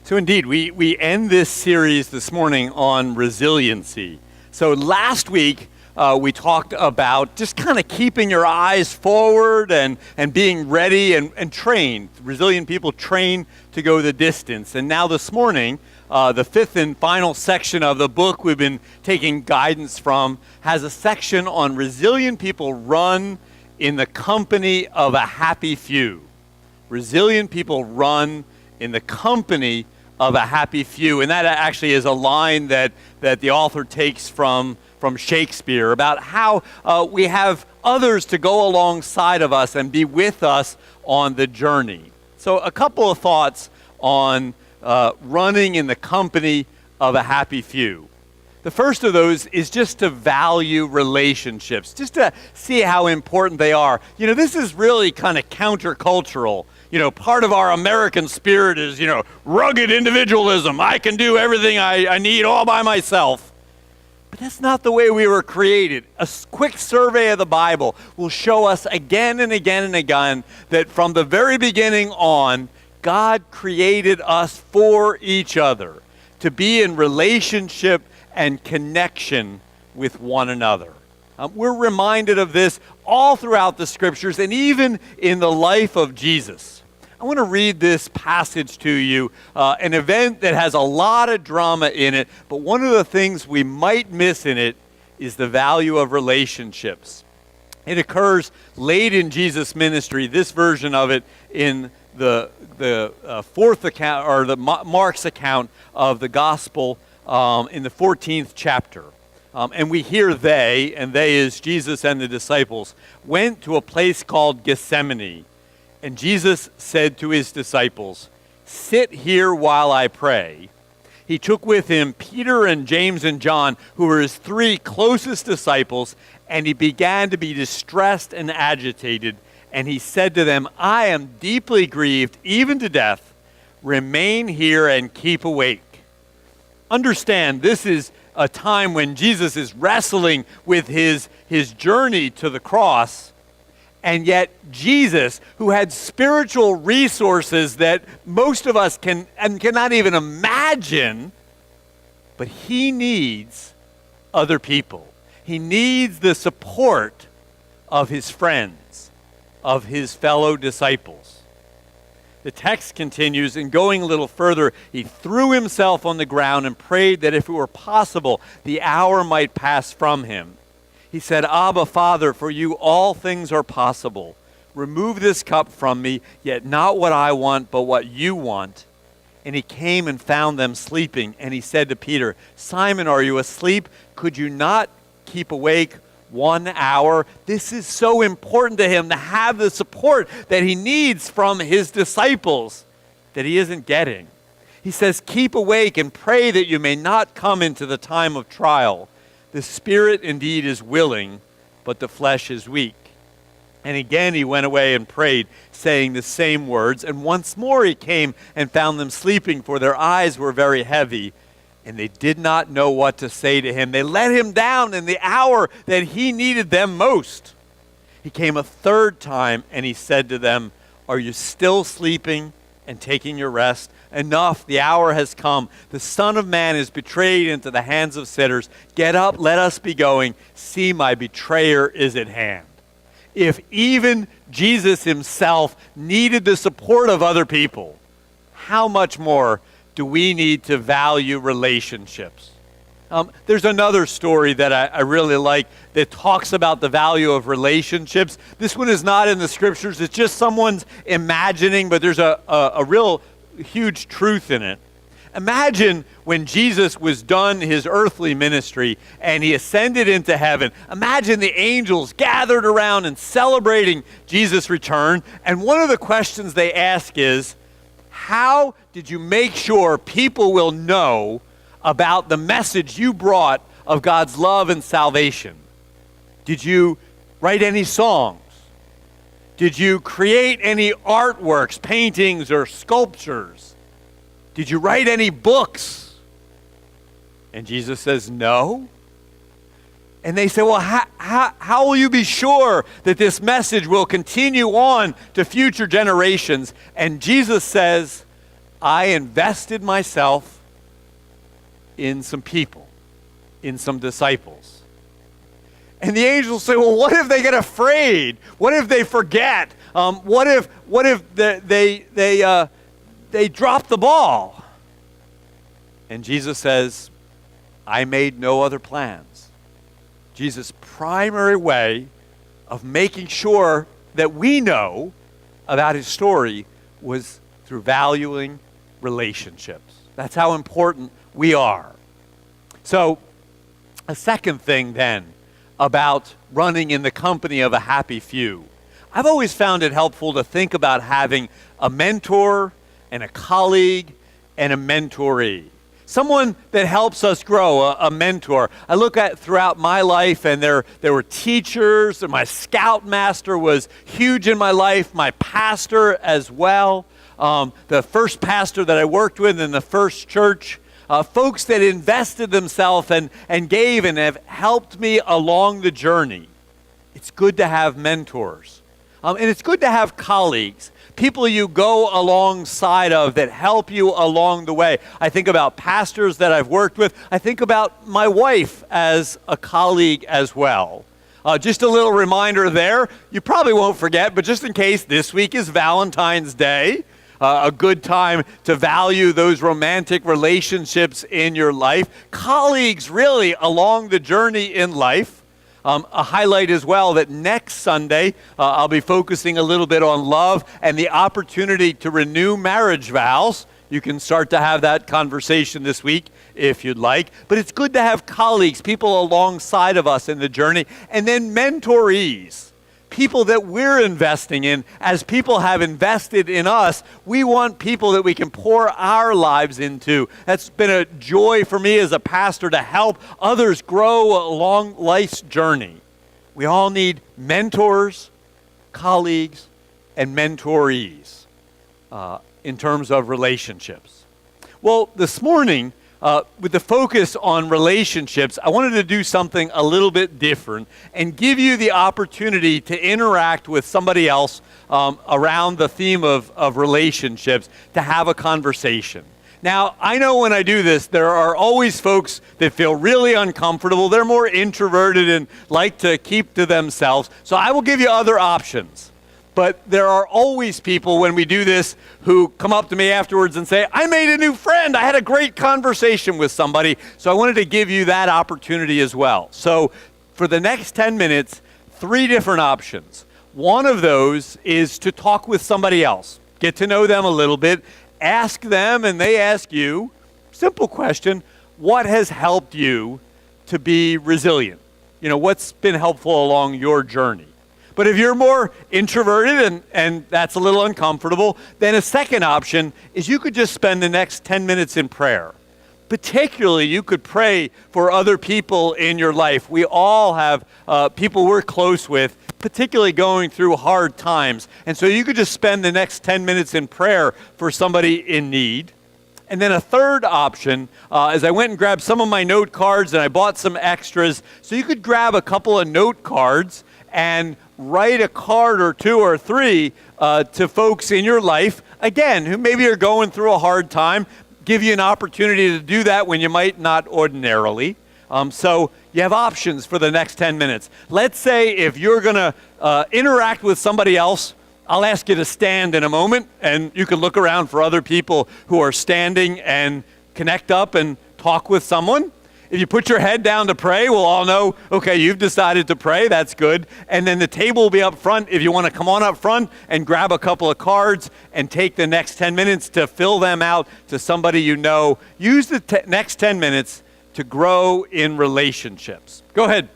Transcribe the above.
So indeed, we end this series this morning on resiliency. So last week, we talked about just kind of keeping your eyes forward and being ready and trained. Resilient people train to go the distance. And now this morning, the fifth and final section of the book we've been taking guidance from has a section on resilient people run in the company of a happy few. Resilient people run in the company of a happy few. And that actually is a line that the author takes from Shakespeare about how we have others to go alongside of us and be with us on the journey. So a couple of thoughts on running in the company of a happy few. The first of those is just to value relationships, just to see how important they are. You know, this is really kind of countercultural. You know, part of our American spirit is, rugged individualism. I can do everything I need all by myself. But that's not the way we were created. A quick survey of the Bible will show us again and again and again that from the very beginning on, God created us for each other, to be in relationship and connection with one another. We're reminded of this all throughout the scriptures and even in the life of Jesus. I want to read this passage to you, an event that has a lot of drama in it, but one of the things we might miss in it is the value of relationships. It occurs late in Jesus' ministry, this version of it in the fourth account, or the Mark's account of the gospel in the 14th chapter. And we hear they is Jesus and the disciples, went to a place called Gethsemane. And Jesus said to his disciples, "Sit here while I pray." He took with him Peter and James and John, who were his three closest disciples, and he began to be distressed and agitated. And he said to them, "I am deeply grieved, even to death. Remain here and keep awake." Understand, this is a time when Jesus is wrestling with his journey to the cross. And yet Jesus, who had spiritual resources that most of us cannot even imagine, but he needs other people. He needs the support of his friends, of his fellow disciples. The text continues, and going a little further, he threw himself on the ground and prayed that if it were possible, the hour might pass from him. He said, "Abba, Father, for you all things are possible. Remove this cup from me, yet not what I want, but what you want." And he came and found them sleeping. And he said to Peter, "Simon, are you asleep? Could you not keep awake 1 hour?" This is so important to him to have the support that he needs from his disciples that he isn't getting. He says, "Keep awake and pray that you may not come into the time of trial. The spirit indeed is willing, but the flesh is weak." And again he went away and prayed, saying the same words. And once more he came and found them sleeping, for their eyes were very heavy, and they did not know what to say to him. They let him down in the hour that he needed them most. He came a third time, and he said to them, "Are you still sleeping and taking your rest? Enough, the hour has come. The Son of Man is betrayed into the hands of sinners. Get up, let us be going. See, my betrayer is at hand." If even Jesus himself needed the support of other people, how much more do we need to value relationships? There's another story that I really like that talks about the value of relationships. This one is not in the scriptures. It's just someone's imagining, but there's a real huge truth in it. Imagine when Jesus was done his earthly ministry and he ascended into heaven. Imagine the angels gathered around and celebrating Jesus' return. And one of the questions they ask is, how did you make sure people will know about the message you brought of God's love and salvation? Did you write any songs? Did you create any artworks, paintings, or sculptures? Did you write any books? And Jesus says, no. And they say, well, how will you be sure that this message will continue on to future generations? And Jesus says, I invested myself in some people, in some disciples. And the angels say, well, what if they get afraid? What if they forget? What if they drop the ball? And Jesus says, I made no other plans. Jesus' primary way of making sure that we know about his story was through valuing relationships. That's how important we are. So, a second thing then about running in the company of a happy few. I've always found it helpful to think about having a mentor and a colleague and a mentoree. Someone that helps us grow, a mentor. I look at throughout my life, and there were teachers, and my scoutmaster was huge in my life, my pastor as well, the first pastor that I worked with in the first church, folks that invested themselves and gave and have helped me along the journey. It's good to have mentors. And it's good to have colleagues, people you go alongside of that help you along the way. I think about pastors that I've worked with. I think about my wife as a colleague as well. Just a little reminder there. You probably won't forget, but just in case, this week is Valentine's Day. A good time to value those romantic relationships in your life. Colleagues, really, along the journey in life. A highlight as well that next Sunday, I'll be focusing a little bit on love and the opportunity to renew marriage vows. You can start to have that conversation this week if you'd like. But it's good to have colleagues, people alongside of us in the journey, and then mentorees. People that we're investing in, as people have invested in us, we want people that we can pour our lives into. That's been a joy for me as a pastor to help others grow along life's journey. We all need mentors, colleagues, and mentorees in terms of relationships. Well, this morning, with the focus on relationships, I wanted to do something a little bit different and give you the opportunity to interact with somebody else around the theme of relationships, to have a conversation. Now, I know when I do this, there are always folks that feel really uncomfortable. They're more introverted and like to keep to themselves. So I will give you other options. But there are always people when we do this who come up to me afterwards and say, I made a new friend. I had a great conversation with somebody. So I wanted to give you that opportunity as well. So for the next 10 minutes, 3 different options. One of those is to talk with somebody else. Get to know them a little bit. Ask them and they ask you, simple question, what has helped you to be resilient? You know, what's been helpful along your journey? But if you're more introverted and that's a little uncomfortable, then a second option is you could just spend the next 10 minutes in prayer. Particularly, you could pray for other people in your life. We all have people we're close with, particularly going through hard times. And so you could just spend the next 10 minutes in prayer for somebody in need. And then a third option is I went and grabbed some of my note cards and I bought some extras. So you could grab a couple of note cards and write a card or 2 or 3 to folks in your life, again, who maybe are going through a hard time, give you an opportunity to do that when you might not ordinarily. So you have options for the next 10 minutes. Let's say if you're going to interact with somebody else, I'll ask you to stand in a moment, and you can look around for other people who are standing and connect up and talk with someone. If you put your head down to pray, we'll all know, okay, you've decided to pray. That's good. And then the table will be up front if you want to come on up front and grab a couple of cards and take the next 10 minutes to fill them out to somebody you know. Use the next 10 minutes to grow in relationships. Go ahead.